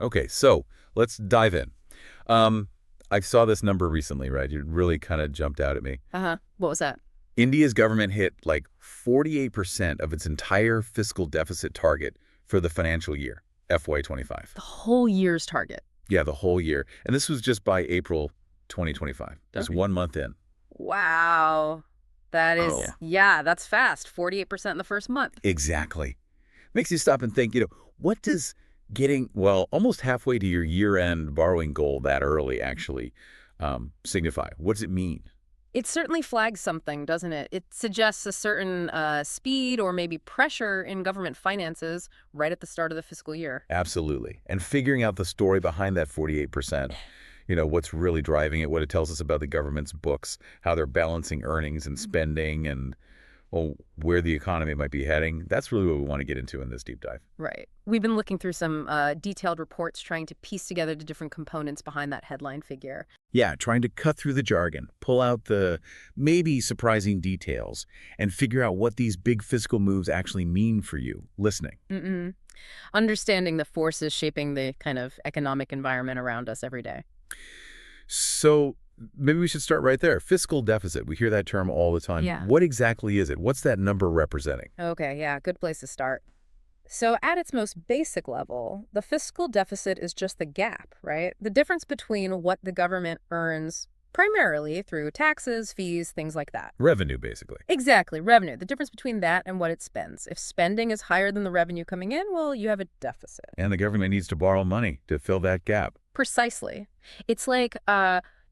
Okay, so let's dive in. Um, I saw this number recently, right? It really kind of jumped out at me. Uh-huh. What was that? India's government hit like 48% of its entire fiscal deficit target for the financial year, FY25. The whole year's target. Yeah, the whole year. And this was just by April 2025, just Okay. 1 month in. Wow. That Oh. is, Yeah. yeah, that's fast. 48% in the first month. Exactly. Makes you stop and think, what does getting, well, almost halfway to your year-end borrowing goal that early actually signify? What does it mean? It certainly flags something, doesn't it? It suggests a certain speed or maybe pressure in government finances right at the start of the fiscal year. Absolutely. And figuring out the story behind that 48%, what's really driving it, what it tells us about the government's books, how they're balancing earnings and spending, and well, where the economy might be heading. That's really what we want to get into in this deep dive. Right. We've been looking through some detailed reports trying to piece together the different components behind that headline figure. Yeah, trying to cut through the jargon, pull out the maybe surprising details, and figure out what these big fiscal moves actually mean for you listening. Mm-mm. Understanding the forces shaping the kind of economic environment around us every day. So maybe we should start right there. Fiscal deficit. We hear that term all the time. Yeah. What exactly is it? What's that number representing? Okay, yeah, good place to start. So, at its most basic level, the fiscal deficit is just the gap, right? The difference between what the government earns primarily through taxes, fees, things like that. Revenue, basically. Exactly, revenue. The difference between that and what it spends. If spending is higher than the revenue coming in, well, you have a deficit. And the government needs to borrow money to fill that gap. Precisely. It's like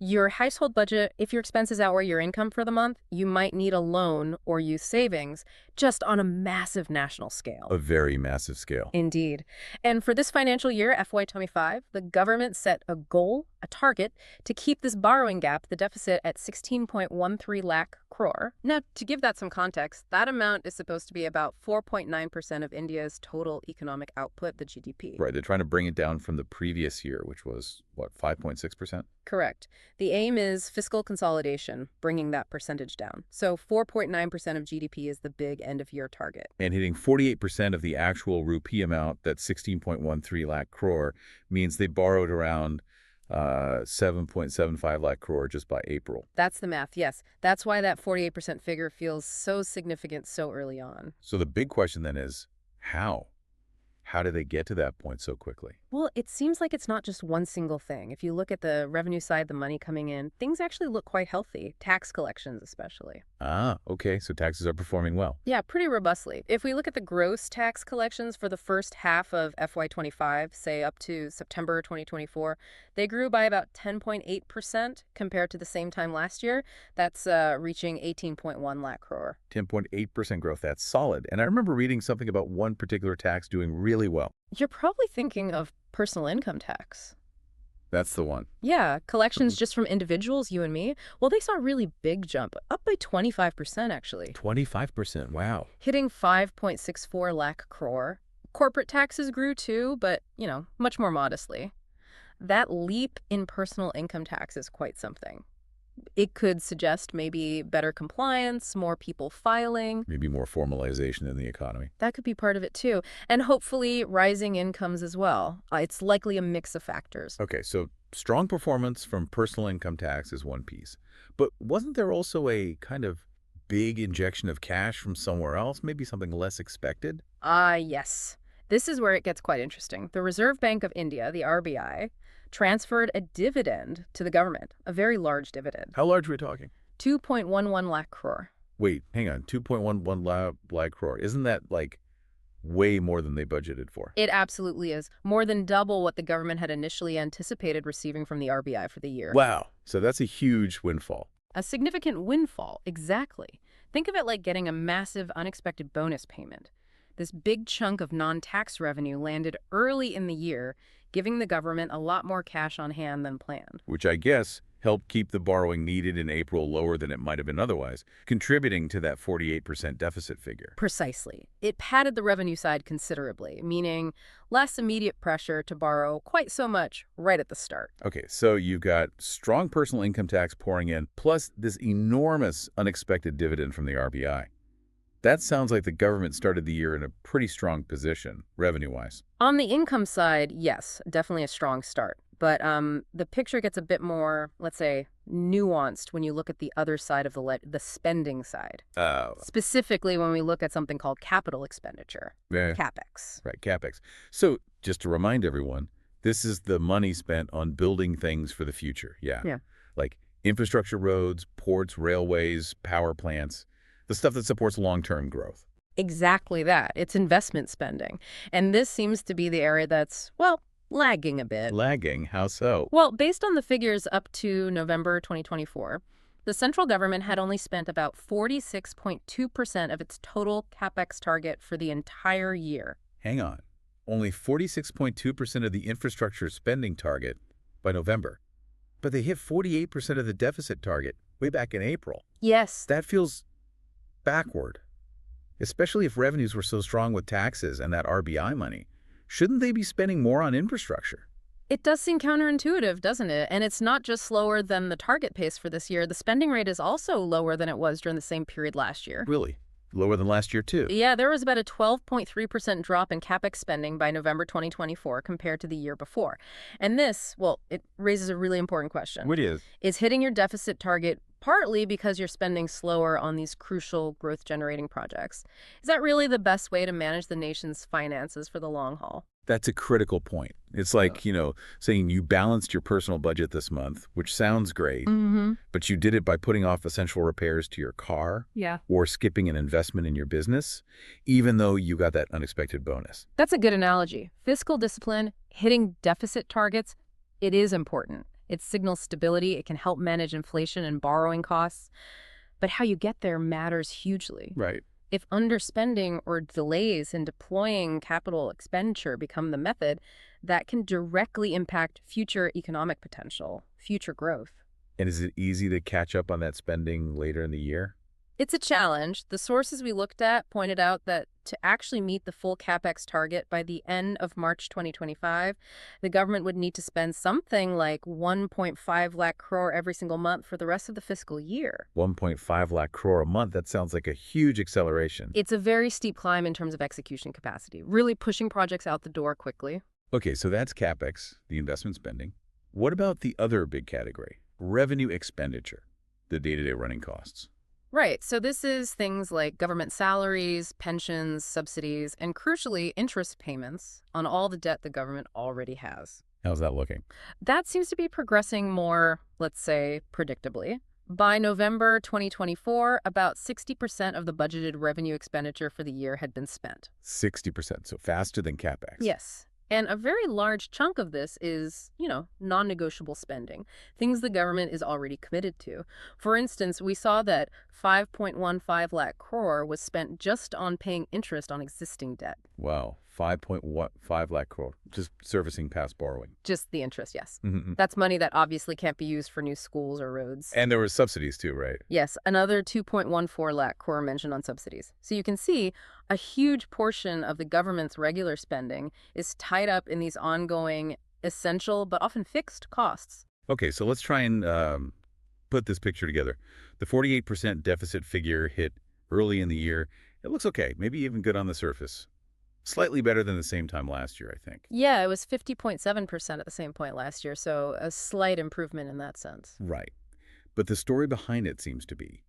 your household budget, if your expenses outweigh your income for the month, you might need a loan or use savings just on a massive national scale. A very massive scale. Indeed. And for this financial year, FY25, the government set a goal, a target, to keep this borrowing gap, the deficit, at 16.13 lakh crore. Now, to give that some context, that amount is supposed to be about 4.9% of India's total economic output, the GDP. Right, they're trying to bring it down from the previous year, which was, what, 5.6%? Correct. The aim is fiscal consolidation, bringing that percentage down. So 4.9% of GDP is the big end-of-year target. And hitting 48% of the actual rupee amount, that 16.13 lakh crore, means they borrowed around 7.75 lakh crore just by April. That's the math, yes. That's why that 48% figure feels so significant so early on. So the big question then is, how? How did they get to that point so quickly? Well, it seems like it's not just one single thing. If you look at the revenue side, the money coming in, things actually look quite healthy, tax collections especially. Ah, okay, so taxes are performing well. Yeah, pretty robustly. If we look at the gross tax collections for the first half of FY25, say up to September 2024, they grew by about 10.8% compared to the same time last year. That's reaching 18.1 lakh crore. 10.8% growth, that's solid. And I remember reading something about one particular tax doing really well. You're probably thinking of personal income tax. That's the one. Yeah, collections just from individuals, you and me, well, they saw a really big jump, up by 25% actually, 25%, wow. hitting 5.64 lakh crore. Corporate taxes grew too, but, much more modestly. That leap in personal income tax is quite something. It could suggest maybe better compliance, more people filing. Maybe more formalization in the economy. That could be part of it too. And hopefully rising incomes as well. It's likely a mix of factors. Okay, so strong performance from personal income tax is one piece. But wasn't there also a kind of big injection of cash from somewhere else, maybe something less expected? Yes. This is where it gets quite interesting. The Reserve Bank of India, the RBI, transferred a dividend to the government, a very large dividend, How large are we talking? 2.11 lakh crore. Wait, hang on, 2.11 lakh crore. Isn't that like way more than they budgeted for? It absolutely is. More than double what the government had initially anticipated receiving from the RBI for the year. Wow, so that's a huge windfall. A significant windfall, exactly. Think of it like getting a massive unexpected bonus payment. This big chunk of non-tax revenue landed early in the year, giving the government a lot more cash on hand than planned. Which I guess helped keep the borrowing needed in April lower than it might have been otherwise, contributing to that 48% deficit figure. Precisely. It padded the revenue side considerably, meaning less immediate pressure to borrow quite so much right at the start. Okay, so you've got strong personal income tax pouring in, plus this enormous unexpected dividend from the RBI. That sounds like the government started the year in a pretty strong position, revenue-wise. On the income side, yes, definitely a strong start. But the picture gets a bit more, let's say, nuanced when you look at the other side of the spending side. Oh, Specifically when we look at something called capital expenditure, yeah, capex. right, capex. So just to remind everyone, this is the money spent on building things for the future, yeah. Yeah. Like infrastructure roads, ports, railways, power plants, the stuff that supports long-term growth. Exactly that. It's investment spending. And this seems to be the area that's, well, lagging a bit. Lagging, how so? Well, based on the figures up to November 2024, the central government had only spent about 46.2% of its total capex target for the entire year. Hang on. Only 46.2% of the infrastructure spending target by November. But they hit 48% of the deficit target way back in April. Yes. That feels backward, especially if revenues were so strong with taxes and that RBI money. Shouldn't they be spending more on infrastructure? It does seem counterintuitive, doesn't it? And it's not just slower than the target pace for this year. The spending rate is also lower than it was during the same period last year. Really? Lower than last year, too? Yeah, there was about a 12.3% drop in capex spending by November 2024 compared to the year before. And this, well, it raises a really important question. What is? Is hitting your deficit target partly because you're spending slower on these crucial growth-generating projects? Is that really the best way to manage the nation's finances for the long haul? That's a critical point. It's like, saying you balanced your personal budget this month, which sounds great, but you did it by putting off essential repairs to your car Yeah. or skipping an investment in your business, even though you got that unexpected bonus. That's a good analogy. Fiscal discipline, hitting deficit targets, it is important. It signals stability. It can help manage inflation and borrowing costs. But how you get there matters hugely. Right. If underspending or delays in deploying capital expenditure become the method, that can directly impact future economic potential, future growth. And is it easy to catch up on that spending later in the year? It's a challenge. The sources we looked at pointed out that to actually meet the full capex target by the end of March 2025, the government would need to spend something like 1.5 lakh crore every single month for the rest of the fiscal year. 1.5 lakh crore a month, that sounds like a huge acceleration. It's a very steep climb in terms of execution capacity, really pushing projects out the door quickly. Okay, so that's capex, the investment spending. What about the other big category, revenue expenditure, the day-to-day running costs? Right, so this is things like government salaries, pensions, subsidies, and crucially, interest payments on all the debt the government already has. How's that looking? That seems to be progressing more, let's say, predictably. By November 2024, about 60% of the budgeted revenue expenditure for the year had been spent. 60%, so faster than capex. Yes. And a very large chunk of this is, non-negotiable spending, things the government is already committed to. For instance, we saw that 5.15 lakh crore was spent just on paying interest on existing debt. Wow, 5.5 lakh crore, just servicing past borrowing. Just the interest, yes. Mm-hmm. That's money that obviously can't be used for new schools or roads. And there were subsidies too, right? Yes, another 2.14 lakh crore mentioned on subsidies. So you can see a huge portion of the government's regular spending is tied up in these ongoing, essential, but often fixed costs. Okay, so let's try and put this picture together. The 48% deficit figure hit early in the year. It looks okay, maybe even good on the surface. Slightly better than the same time last year, I think. Yeah, it was 50.7% at the same point last year, so a slight improvement in that sense. Right. But the story behind it seems to be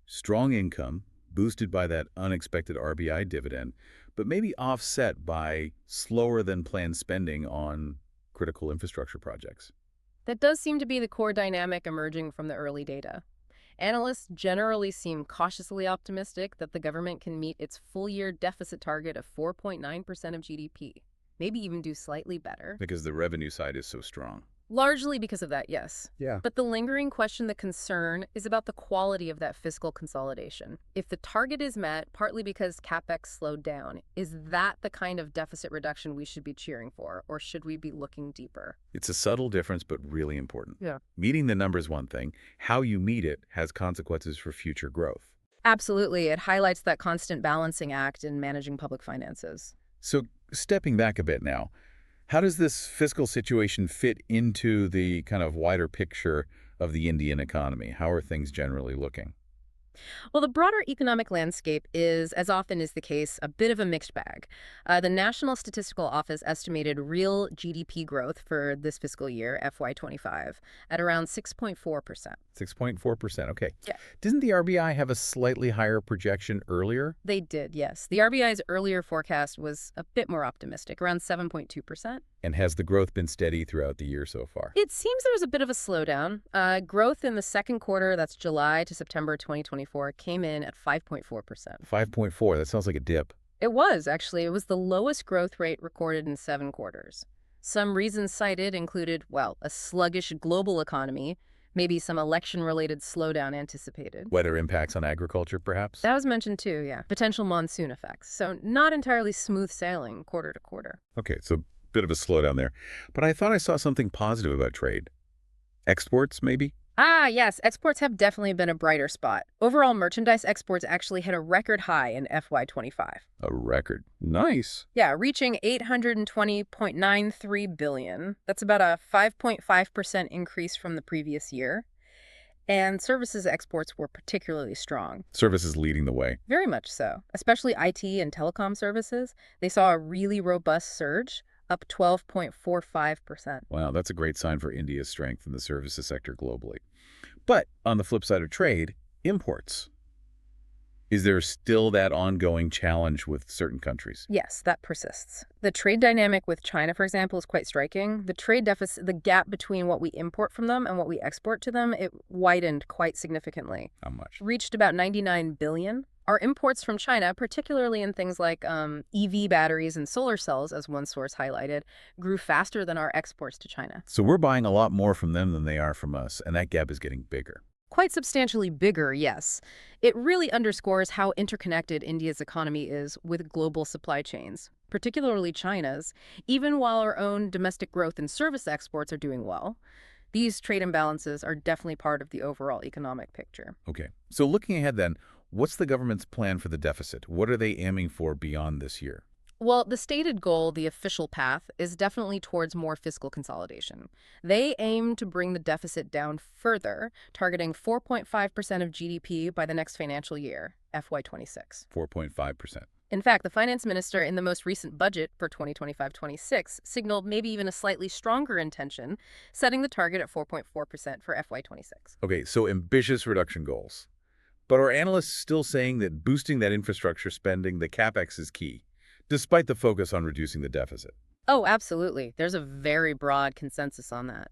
strong income, boosted by that unexpected RBI dividend, but maybe offset by slower than planned spending on critical infrastructure projects. That does seem to be the core dynamic emerging from the early data. Analysts generally seem cautiously optimistic that the government can meet its full-year deficit target of 4.9% of GDP, maybe even do slightly better. Because the revenue side is so strong. Largely because of that, yes. Yeah. But the lingering question, the concern, is about the quality of that fiscal consolidation. If the target is met, partly because capex slowed down, is that the kind of deficit reduction we should be cheering for, or should we be looking deeper? It's a subtle difference, but really important. Yeah. Meeting the number is one thing. How you meet it has consequences for future growth. Absolutely. It highlights that constant balancing act in managing public finances. So stepping back a bit now, how does this fiscal situation fit into the kind of wider picture of the Indian economy? How are things generally looking? Well, the broader economic landscape is, as often is the case, a bit of a mixed bag. The National Statistical Office estimated real GDP growth for this fiscal year, FY25, at around 6.4%. 6.4%. Okay. Yeah, Didn't the RBI have a slightly higher projection earlier? they did, yes. The RBI's earlier forecast was a bit more optimistic, around 7.2%. And has the growth been steady throughout the year so far? It seems there was a bit of a slowdown. Growth in the second quarter, that's July to September 2024, came in at 5.4%. 5.4. That sounds like a dip. It was, actually. It was the lowest growth rate recorded in 7 quarters. Some reasons cited included, well, a sluggish global economy, maybe some election-related slowdown anticipated. Weather impacts on agriculture, perhaps? That was mentioned too, yeah. Potential monsoon effects. So not entirely smooth sailing quarter to quarter. Okay, so bit of a slowdown there. But I thought I saw something positive about trade. Exports, maybe? Ah, yes, exports have definitely been a brighter spot. Overall merchandise exports actually hit a record high in FY25. A record. Nice. Yeah, reaching $820.93 billion. That's about a 5.5% increase from the previous year. And services exports were particularly strong. Services leading the way. Very much so. Especially IT and telecom services. They saw a really robust surge, up 12.45%. Wow, that's a great sign for India's strength in the services sector globally. But on the flip side of trade, imports. Is there still that ongoing challenge with certain countries? Yes, that persists. The trade dynamic with China, for example, is quite striking. The trade deficit, the gap between what we import from them and what we export to them, it widened quite significantly. How much? Reached about $99 billion. Our imports from China, particularly in things like EV batteries and solar cells, as one source highlighted, grew faster than our exports to China. So we're buying a lot more from them than they are from us, and that gap is getting bigger. Quite substantially bigger, yes. It really underscores how interconnected India's economy is with global supply chains, particularly China's, even while our own domestic growth and service exports are doing well. These trade imbalances are definitely part of the overall economic picture. Okay. So looking ahead then, what's the government's plan for the deficit? What are they aiming for beyond this year? Well, the stated goal, the official path, is definitely towards more fiscal consolidation. They aim to bring the deficit down further, targeting 4.5% of GDP by the next financial year, FY26. 4.5%. In fact, the finance minister in the most recent budget for 2025-26 signaled maybe even a slightly stronger intention, setting the target at 4.4% for FY26. Okay, so ambitious reduction goals. But are analysts still saying that boosting that infrastructure spending, the capex, is key, despite the focus on reducing the deficit? Oh, absolutely. There's a very broad consensus on that.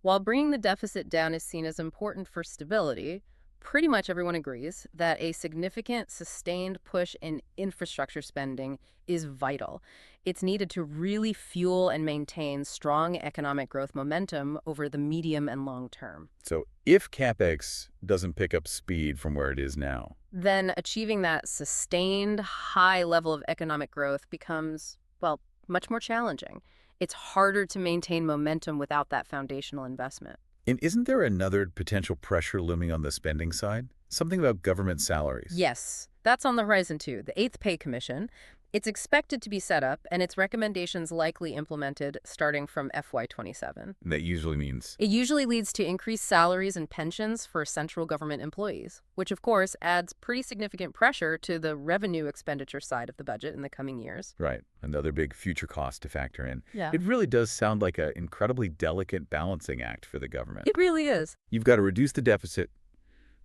While bringing the deficit down is seen as important for stability, pretty much everyone agrees that a significant, sustained push in infrastructure spending is vital. It's needed to really fuel and maintain strong economic growth momentum over the medium and long term. So if capex doesn't pick up speed from where it is now, Then achieving that sustained high level of economic growth becomes, well, much more challenging. It's harder to maintain momentum without that foundational investment. and isn't there another potential pressure looming on the spending side? Something about government salaries. Yes, that's on the horizon too. The Eighth Pay Commission. It's expected to be set up and its recommendations likely implemented starting from FY27. That usually means. It usually leads to increased salaries and pensions for central government employees, which of course adds pretty significant pressure to the revenue expenditure side of the budget in the coming years. Right. Another big future cost to factor in. Yeah. It really does sound like an incredibly delicate balancing act for the government. It really is. You've got to reduce the deficit,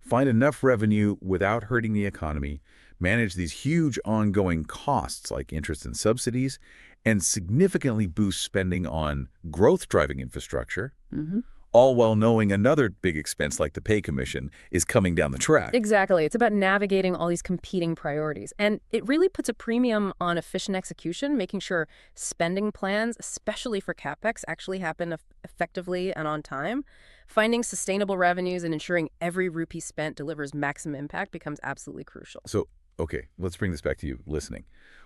find enough revenue without hurting the economy, manage these huge ongoing costs like interest and subsidies, and significantly boost spending on growth-driving infrastructure, all while knowing another big expense like the pay commission is coming down the track. Exactly. It's about navigating all these competing priorities. And it really puts a premium on efficient execution, making sure spending plans, especially for capex, actually happen effectively and on time. Finding sustainable revenues and ensuring every rupee spent delivers maximum impact becomes absolutely crucial. So, okay, let's bring this back to you listening.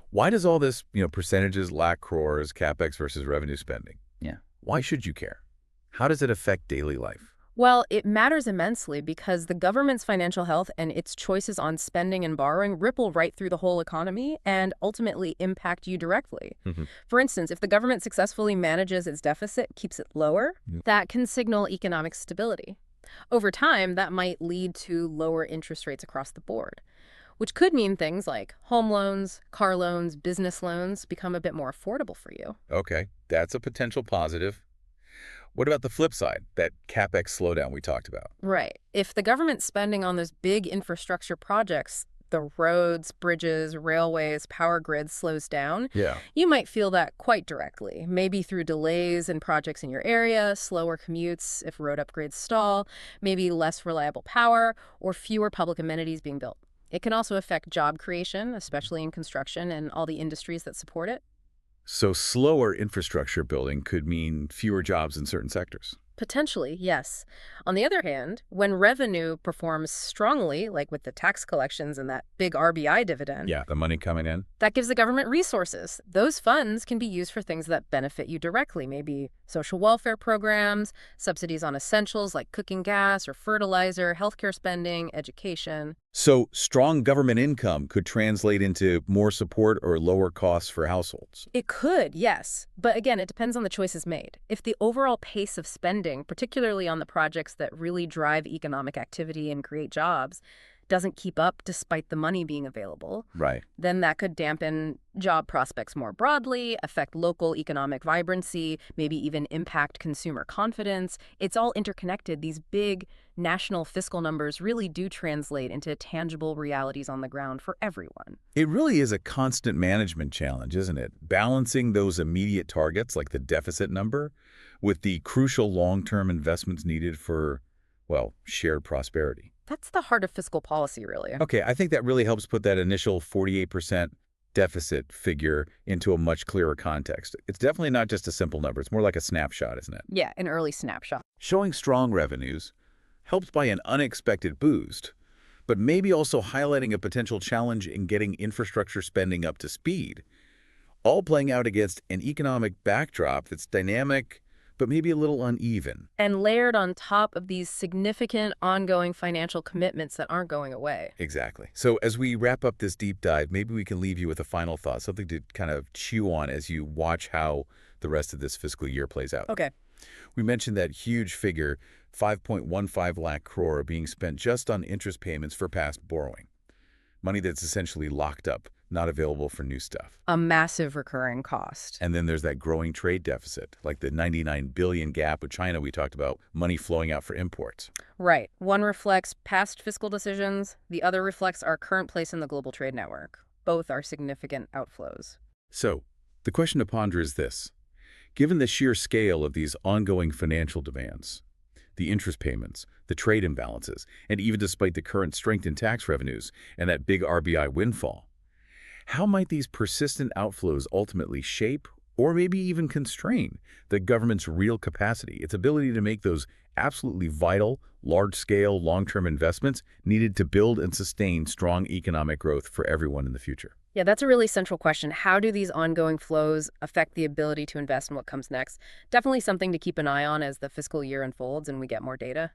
Why does all this, percentages, lakh, crores, capex versus revenue spending? Yeah. Why should you care? How does it affect daily life? Well, it matters immensely because the government's financial health and its choices on spending and borrowing ripple right through the whole economy and ultimately impact you directly. For instance, if the government successfully manages its deficit, keeps it lower, that can signal economic stability. Over time, that might lead to lower interest rates across the board, which could mean things like home loans, car loans, business loans become a bit more affordable for you. Okay, that's a potential positive. What about the flip side, that capex slowdown we talked about? Right. If the government's spending on those big infrastructure projects, the roads, bridges, railways, power grids slows down, Yeah. you might feel that quite directly, maybe through delays in projects in your area, slower commutes if road upgrades stall, maybe less reliable power, or fewer public amenities being built. It can also affect job creation, especially in construction and all the industries that support it. So slower infrastructure building could mean fewer jobs in certain sectors. Potentially, yes. On the other hand, when revenue performs strongly, like with the tax collections and that big RBI dividend, Yeah, the money coming in. that gives the government resources. Those funds can be used for things that benefit you directly, maybe social welfare programs, subsidies on essentials like cooking gas or fertilizer, healthcare spending, education. So strong government income could translate into more support or lower costs for households. It could, yes. But again, it depends on the choices made. If the overall pace of spending, particularly on the projects that really drive economic activity and create jobs, doesn't keep up despite the money being available, Right. then that could dampen job prospects more broadly, affect local economic vibrancy, maybe even impact consumer confidence. It's all interconnected. These big national fiscal numbers really do translate into tangible realities on the ground for everyone. It really is a constant management challenge, isn't it? Balancing those immediate targets, like the deficit number, with the crucial long-term investments needed for, well, shared prosperity. That's the heart of fiscal policy, really. Okay, I think that really helps put that initial 48% deficit figure into a much clearer context. It's definitely not just a simple number. It's more like a snapshot, isn't it? Yeah, an early snapshot. Showing strong revenues, helped by an unexpected boost, but maybe also highlighting a potential challenge in getting infrastructure spending up to speed, all playing out against an economic backdrop that's dynamic, but maybe a little uneven. And layered on top of these significant ongoing financial commitments that aren't going away. Exactly. So as we wrap up this deep dive, maybe we can leave you with a final thought, something to kind of chew on as you watch how the rest of this fiscal year plays out. Okay. We mentioned that huge figure, 5.15 lakh crore, being spent just on interest payments for past borrowing. Money that's essentially locked up, not available for new stuff. A massive recurring cost. And then there's that growing trade deficit, like the 99 billion gap with China we talked about, money flowing out for imports. Right. One reflects past fiscal decisions. The other reflects our current place in the global trade network. Both are significant outflows. So the question to ponder is this. Given the sheer scale of these ongoing financial demands, the interest payments, the trade imbalances, and even despite the current strength in tax revenues and that big RBI windfall, how might these persistent outflows ultimately shape or maybe even constrain the government's real capacity, its ability to make those absolutely vital, large-scale, long-term investments needed to build and sustain strong economic growth for everyone in the future? Yeah, that's a really central question. How do these ongoing flows affect the ability to invest in what comes next? Definitely something to keep an eye on as the fiscal year unfolds and we get more data.